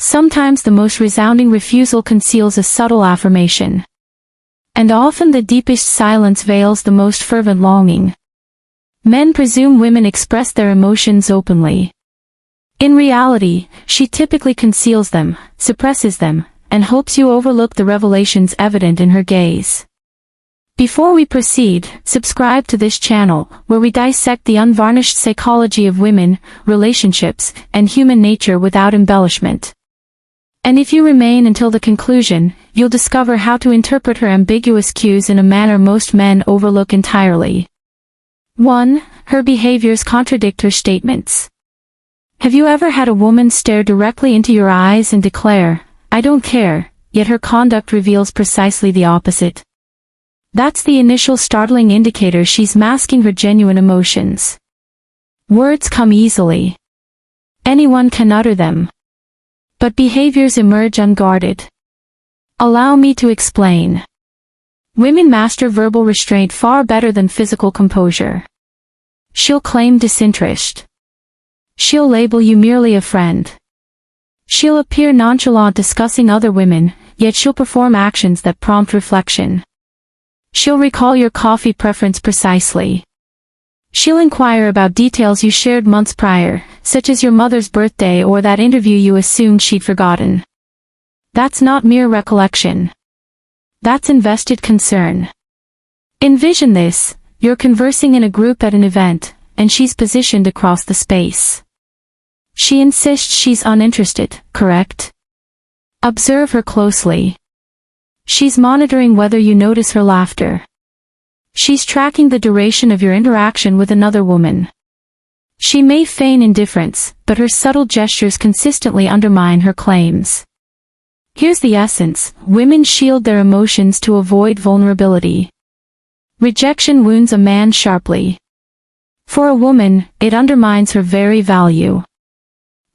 Sometimes the most resounding refusal conceals a subtle affirmation. And often the deepest silence veils the most fervent longing. Men presume women express their emotions openly. In reality, she typically conceals them, suppresses them, and hopes you overlook the revelations evident in her gaze. Before we proceed, subscribe to this channel, where we dissect the unvarnished psychology of women, relationships, and human nature without embellishment. And if you remain until the conclusion, you'll discover how to interpret her ambiguous cues in a manner most men overlook entirely. 1. Her behaviors contradict her statements. Have you ever had a woman stare directly into your eyes and declare, "I don't care," yet her conduct reveals precisely the opposite? That's the initial startling indicator she's masking her genuine emotions. Words come easily. Anyone can utter them. But behaviors emerge unguarded. Allow me to explain. Women master verbal restraint far better than physical composure. She'll claim disinterest. She'll label you merely a friend. She'll appear nonchalant discussing other women, yet she'll perform actions that prompt reflection. She'll recall your coffee preference precisely. She'll inquire about details you shared months prior, such as your mother's birthday or that interview you assumed she'd forgotten. That's not mere recollection. That's invested concern. Envision this: you're conversing in a group at an event, and she's positioned across the space. She insists she's uninterested, correct? Observe her closely. She's monitoring whether you notice her laughter. She's tracking the duration of your interaction with another woman. She may feign indifference, but her subtle gestures consistently undermine her claims. Here's the essence: women shield their emotions to avoid vulnerability. Rejection wounds a man sharply. For a woman, it undermines her very value.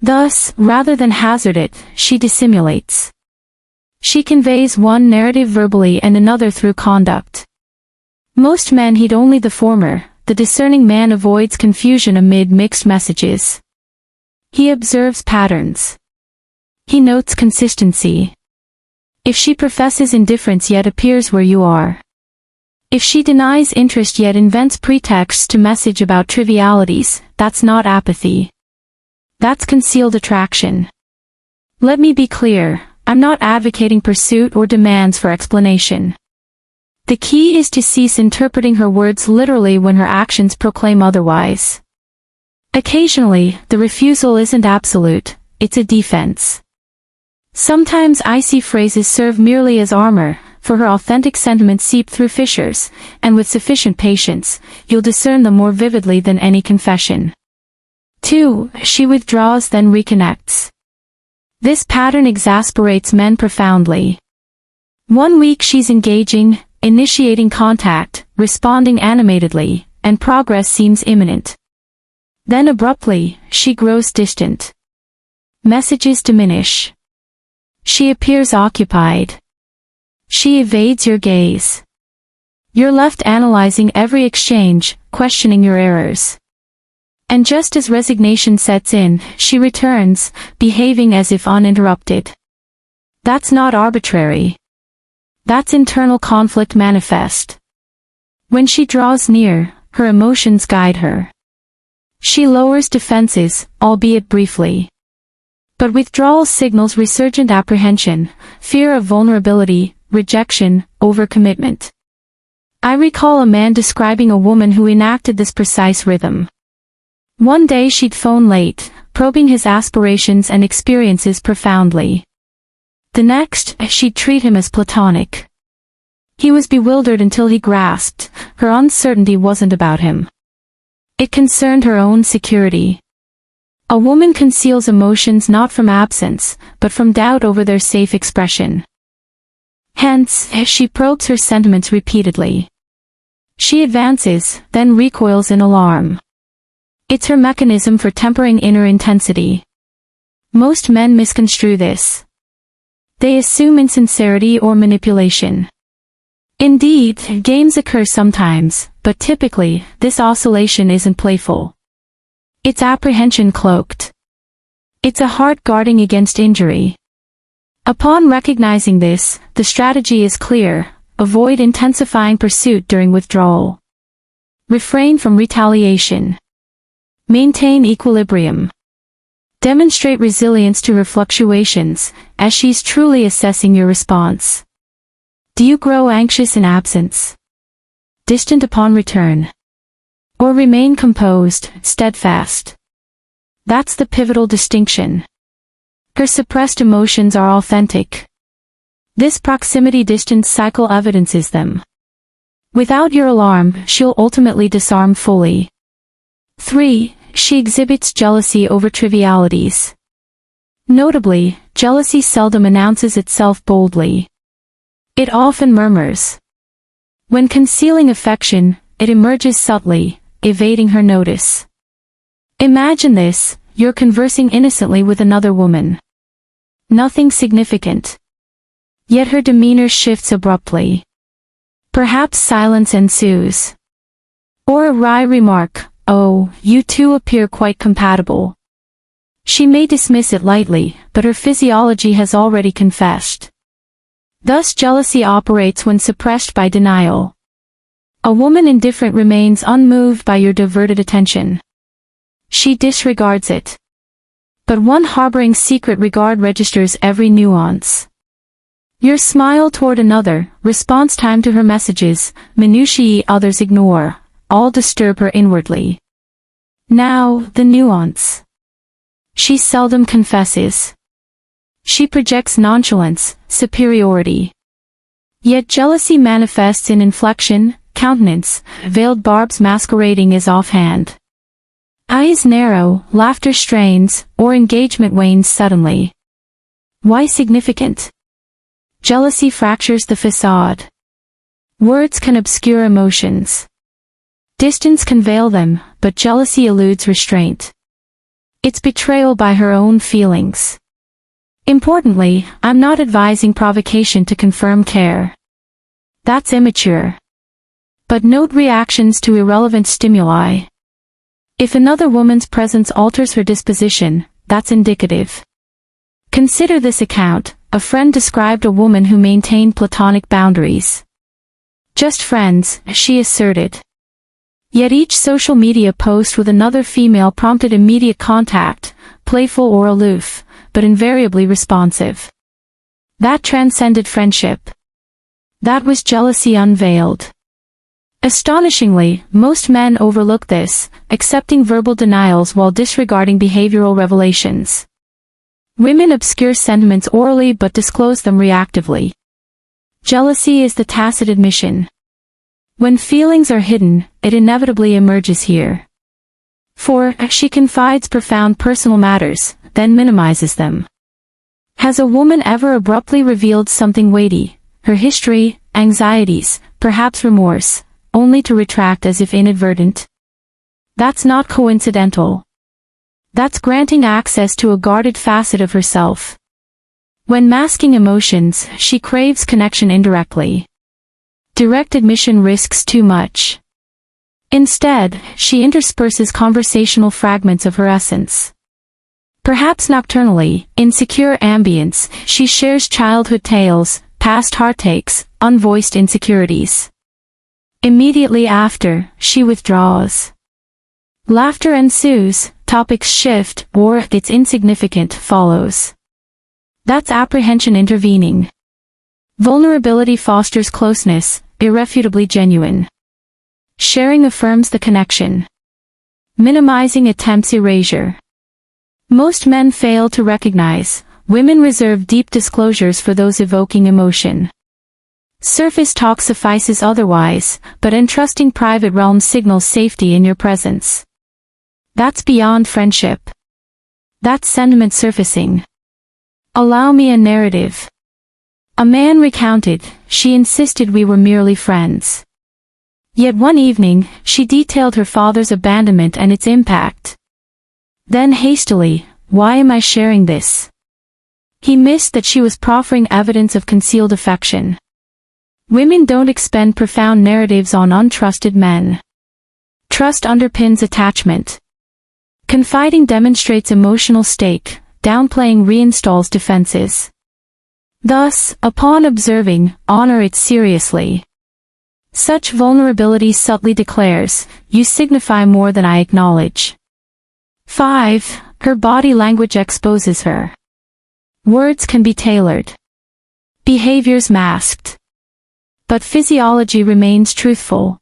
Thus, rather than hazard it, she dissimulates. She conveys one narrative verbally and another through conduct. Most men heed only the former. The discerning man avoids confusion amid mixed messages. He observes patterns. He notes consistency. If she professes indifference yet appears where you are. If she denies interest yet invents pretexts to message about trivialities, that's not apathy. That's concealed attraction. Let me be clear. I'm not advocating pursuit or demands for explanation. The key is to cease interpreting her words literally when her actions proclaim otherwise. Occasionally, the refusal isn't absolute, it's a defense. Sometimes icy phrases serve merely as armor, for her authentic sentiments seep through fissures, and with sufficient patience, you'll discern them more vividly than any confession. 2. She withdraws then reconnects. This pattern exasperates men profoundly. 1 week she's engaging, initiating contact, responding animatedly, and progress seems imminent. Then abruptly, she grows distant. Messages diminish. She appears occupied. She evades your gaze. You're left analyzing every exchange, questioning your errors. And just as resignation sets in, she returns, behaving as if uninterrupted. That's not arbitrary. That's internal conflict manifest. When she draws near, her emotions guide her. She lowers defenses, albeit briefly. But withdrawal signals resurgent apprehension, fear of vulnerability, rejection, overcommitment. I recall a man describing a woman who enacted this precise rhythm. One day she'd phone late, probing his aspirations and experiences profoundly. The next, she'd treat him as platonic. He was bewildered until he grasped, her uncertainty wasn't about him. It concerned her own security. A woman conceals emotions not from absence, but from doubt over their safe expression. Hence, she probes her sentiments repeatedly. She advances, then recoils in alarm. It's her mechanism for tempering inner intensity. Most men misconstrue this. They assume insincerity or manipulation. Indeed, games occur sometimes, but typically, this oscillation isn't playful. It's apprehension cloaked. It's a heart guarding against injury. Upon recognizing this, the strategy is clear: avoid intensifying pursuit during withdrawal. Refrain from retaliation. Maintain equilibrium. Demonstrate resilience to her fluctuations, as she's truly assessing your response. Do you grow anxious in absence? Distant upon return? Or remain composed, steadfast? That's the pivotal distinction. Her suppressed emotions are authentic. This proximity-distance cycle evidences them. Without your alarm, she'll ultimately disarm fully. 3. She exhibits jealousy over trivialities. Notably, jealousy seldom announces itself boldly. It often murmurs. When concealing affection, it emerges subtly, evading her notice. Imagine this: you're conversing innocently with another woman. Nothing significant. Yet her demeanor shifts abruptly. Perhaps silence ensues. Or a wry remark: "Oh, you two appear quite compatible." She may dismiss it lightly, but her physiology has already confessed. Thus jealousy operates when suppressed by denial. A woman indifferent remains unmoved by your diverted attention. She disregards it. But one harboring secret regard registers every nuance. Your smile toward another, response time to her messages, minutiae others ignore, all disturb her inwardly. Now, the nuance. She seldom confesses. She projects nonchalance, superiority. Yet jealousy manifests in inflection, countenance, veiled barbs masquerading as offhand. Eyes narrow, laughter strains, or engagement wanes suddenly. Why significant? Jealousy fractures the facade. Words can obscure emotions. Distance can veil them, but jealousy eludes restraint. It's betrayal by her own feelings. Importantly, I'm not advising provocation to confirm care. That's immature. But note reactions to irrelevant stimuli. If another woman's presence alters her disposition, that's indicative. Consider this account: a friend described a woman who maintained platonic boundaries. Just friends, she asserted. Yet each social media post with another female prompted immediate contact, playful or aloof, but invariably responsive. That transcended friendship. That was jealousy unveiled. Astonishingly, most men overlook this, accepting verbal denials while disregarding behavioral revelations. Women obscure sentiments orally but disclose them reactively. Jealousy is the tacit admission. When feelings are hidden, it inevitably emerges here. For, she confides profound personal matters, then minimizes them. Has a woman ever abruptly revealed something weighty, her history, anxieties, perhaps remorse, only to retract as if inadvertent? That's not coincidental. That's granting access to a guarded facet of herself. When masking emotions, she craves connection indirectly. Direct admission risks too much. Instead, she intersperses conversational fragments of her essence. Perhaps nocturnally, in secure ambience, she shares childhood tales, past heartaches, unvoiced insecurities. Immediately after, she withdraws. Laughter ensues, topics shift, or it's insignificant follows. That's apprehension intervening. Vulnerability fosters closeness, irrefutably genuine. Sharing affirms the connection. Minimizing attempts erasure. Most men fail to recognize, women reserve deep disclosures for those evoking emotion. Surface talk suffices otherwise, but entrusting private realms signals safety in your presence. That's beyond friendship. That's sentiment surfacing. Allow me a narrative. A man recounted, she insisted we were merely friends. Yet one evening, she detailed her father's abandonment and its impact. Then hastily, why am I sharing this? He missed that she was proffering evidence of concealed affection. Women don't expend profound narratives on untrusted men. Trust underpins attachment. Confiding demonstrates emotional stake, downplaying reinstalls defenses. Thus, upon observing, honor it seriously. Such vulnerability subtly declares, you signify more than I acknowledge. 5. Her body language exposes her. Words can be tailored. Behaviors masked. But physiology remains truthful.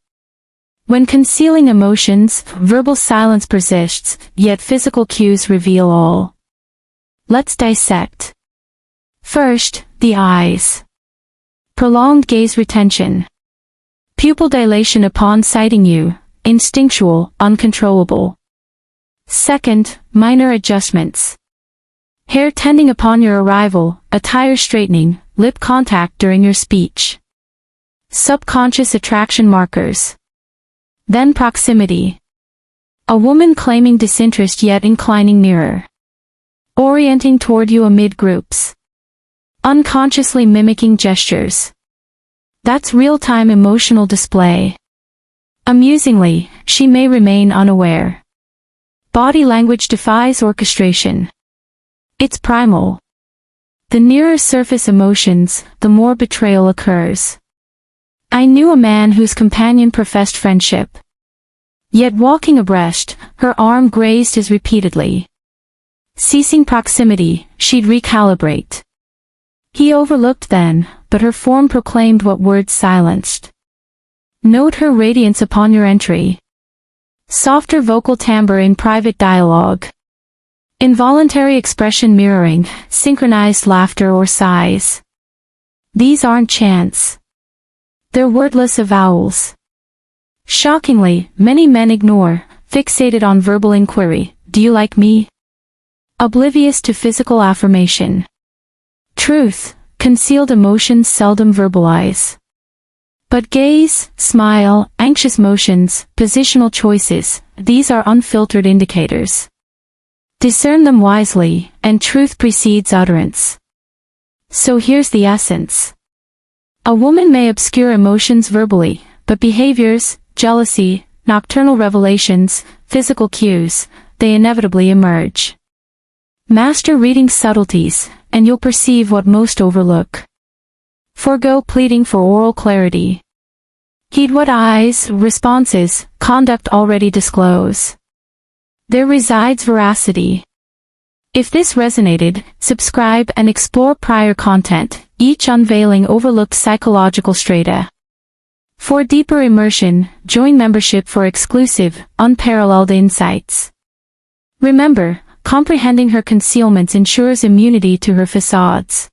When concealing emotions, verbal silence persists, yet physical cues reveal all. Let's dissect. First, the eyes. Prolonged gaze retention. Pupil dilation upon sighting you, instinctual, uncontrollable. Second, minor adjustments. Hair tending upon your arrival, attire straightening, lip contact during your speech. Subconscious attraction markers. Then proximity. A woman claiming disinterest yet inclining nearer. Orienting toward you amid groups. Unconsciously mimicking gestures. That's real-time emotional display. Amusingly, she may remain unaware. Body language defies orchestration. It's primal. The nearer surface emotions, the more betrayal occurs. I knew a man whose companion professed friendship. Yet walking abreast, her arm grazed his repeatedly. Ceasing proximity, she'd recalibrate. He overlooked then, but her form proclaimed what words silenced. Note her radiance upon your entry. Softer vocal timbre in private dialogue. Involuntary expression mirroring, synchronized laughter or sighs. These aren't chants. They're wordless avowals. Shockingly, many men ignore, fixated on verbal inquiry, do you like me? Oblivious to physical affirmation. Truth, concealed emotions seldom verbalize. But gaze, smile, anxious motions, positional choices, these are unfiltered indicators. Discern them wisely, and truth precedes utterance. So here's the essence. A woman may obscure emotions verbally, but behaviors, jealousy, nocturnal revelations, physical cues, they inevitably emerge. Master reading subtleties, and you'll perceive what most overlook. Forgo pleading for oral clarity. Heed what eyes, responses, conduct already disclose. There resides veracity. If this resonated, subscribe and explore prior content, each unveiling overlooked psychological strata. For deeper immersion, join membership for exclusive, unparalleled insights. Remember, comprehending her concealments ensures immunity to her facades.